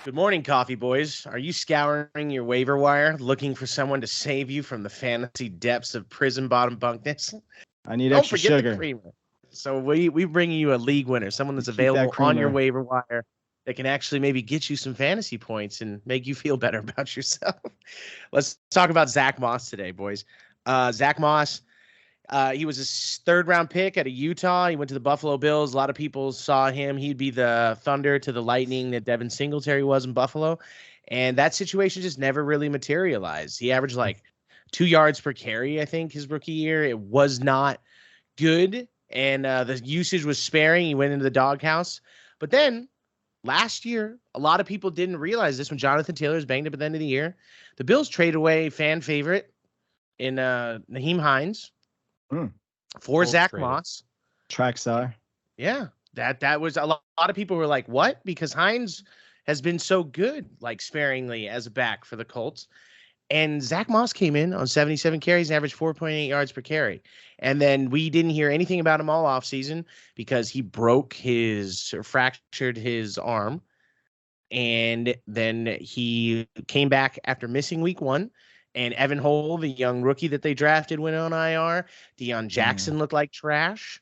Good morning, coffee boys. Are you scouring your waiver wire looking for someone to save you from the fantasy depths of prison bottom bunkness? I need Don't extra forget sugar. the creamer. So we bring you a league winner, someone that's Keep that available on your creamer. waiver wire that can actually maybe get you some fantasy points and make you feel better about yourself. Let's talk about Zach Moss today, boys. Zach Moss, he was a third-round pick out of Utah. He went to the Buffalo Bills. A lot of people saw him. He'd be the thunder to the lightning that Devin Singletary was in Buffalo. And that situation just never really materialized. He averaged like 2 yards per carry, I think, his rookie year. It was not good, and the usage was sparing. He went into the doghouse. But then last year, a lot of people didn't realize this when Jonathan Taylor was banged up at the end of the year. The Bills traded away fan favorite in Nyheim Hines for Zach Moss. Track star. Yeah, that was a lot of people were like, what? Because Hines has been so good, like sparingly as a back for the Colts. And Zach Moss came in on 77 carries and averaged 4.8 yards per carry. And then we didn't hear anything about him all offseason because he fractured his arm. And then he came back after missing week 1. And Evan Hull, the young rookie that they drafted, went on IR. Deon Jackson looked like trash.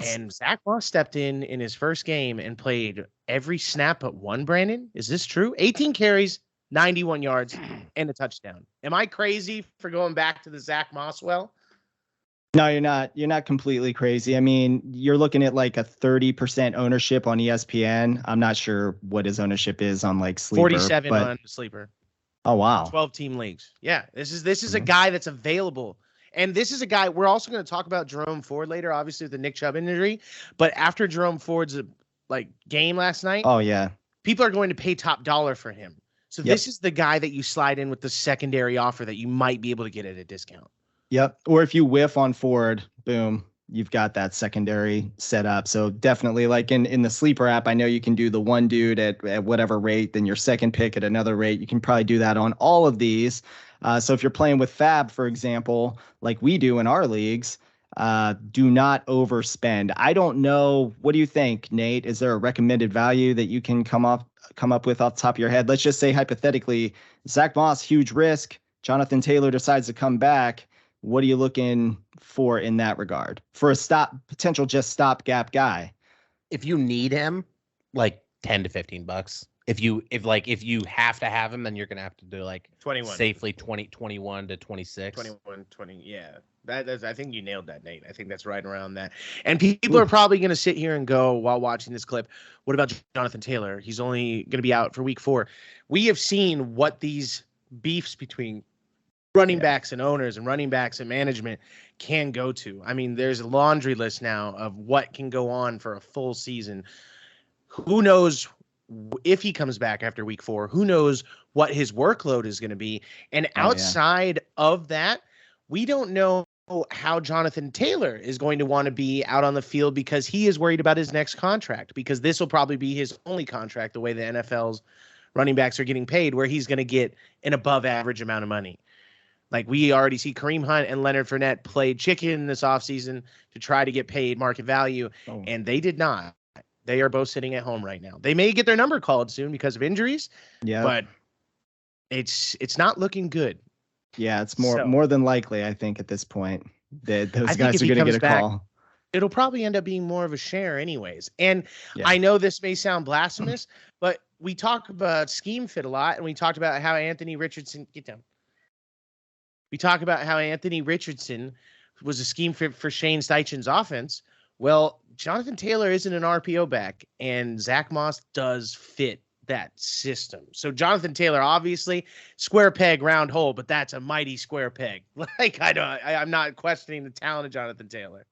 And Zach Moss stepped in his first game and played every snap but one, Brandon. Is this true? 18 carries, 91 yards, and a touchdown. Am I crazy for going back to the Zach Moss well? No, you're not. You're not completely crazy. I mean, you're looking at like a 30% ownership on ESPN. I'm not sure what his ownership is on like Sleeper. 47 on Sleeper. Oh, wow. 12-team leagues. Yeah, this is a guy that's available. And this is a guy, we're also going to talk about Jerome Ford later, obviously with the Nick Chubb injury. But after Jerome Ford's game last night, oh yeah, people are going to pay top dollar for him. So this is the guy that you slide in with the secondary offer that you might be able to get at a discount. Yep. Or if you whiff on Ford, boom, you've got that secondary set up. So definitely, like in the Sleeper app, I know you can do the one dude at whatever rate, then your second pick at another rate. You can probably do that on all of these. So if you're playing with Fab, for example, like we do in our leagues, do not overspend. I don't know. What do you think, Nate? Is there a recommended value that you can come up with off the top of your head? Let's just say hypothetically, Zach Moss, huge risk. Jonathan Taylor decides to come back. What are you looking for in that regard for a potential stopgap guy? If you need him, like $10 to $15. If you have to have him, then you're gonna have to do like 21 safely 21 to 26. 21, 20. Yeah. I think you nailed that, Nate. I think that's right around that. And people are probably going to sit here and go while watching this clip, what about Jonathan Taylor? He's only going to be out for week 4. We have seen what these beefs between running backs and owners and running backs and management can go to. I mean, there's a laundry list now of what can go on for a full season. Who knows if he comes back after week 4? Who knows what his workload is going to be? And outside of that, we don't know how Jonathan Taylor is going to want to be out on the field because he is worried about his next contract, because this will probably be his only contract the way the NFL's running backs are getting paid, where he's going to get an above average amount of money. Like we already see Kareem Hunt and Leonard Fournette played chicken this offseason to try to get paid market value, and they did not. They are both sitting at home right now. They may get their number called soon because of injuries, but it's not looking good. Yeah, it's more than likely, I think, at this point that those guys are going to get a call. It'll probably end up being more of a share anyways. And I know this may sound blasphemous, but we talk about scheme fit a lot, and we talked about how Anthony Richardson We talk about how Anthony Richardson was a scheme fit for Shane Steichen's offense. Well, Jonathan Taylor isn't an RPO back, and Zach Moss does fit that system. So Jonathan Taylor, obviously, square peg, round hole, but that's a mighty square peg. Like I'm not questioning the talent of Jonathan Taylor.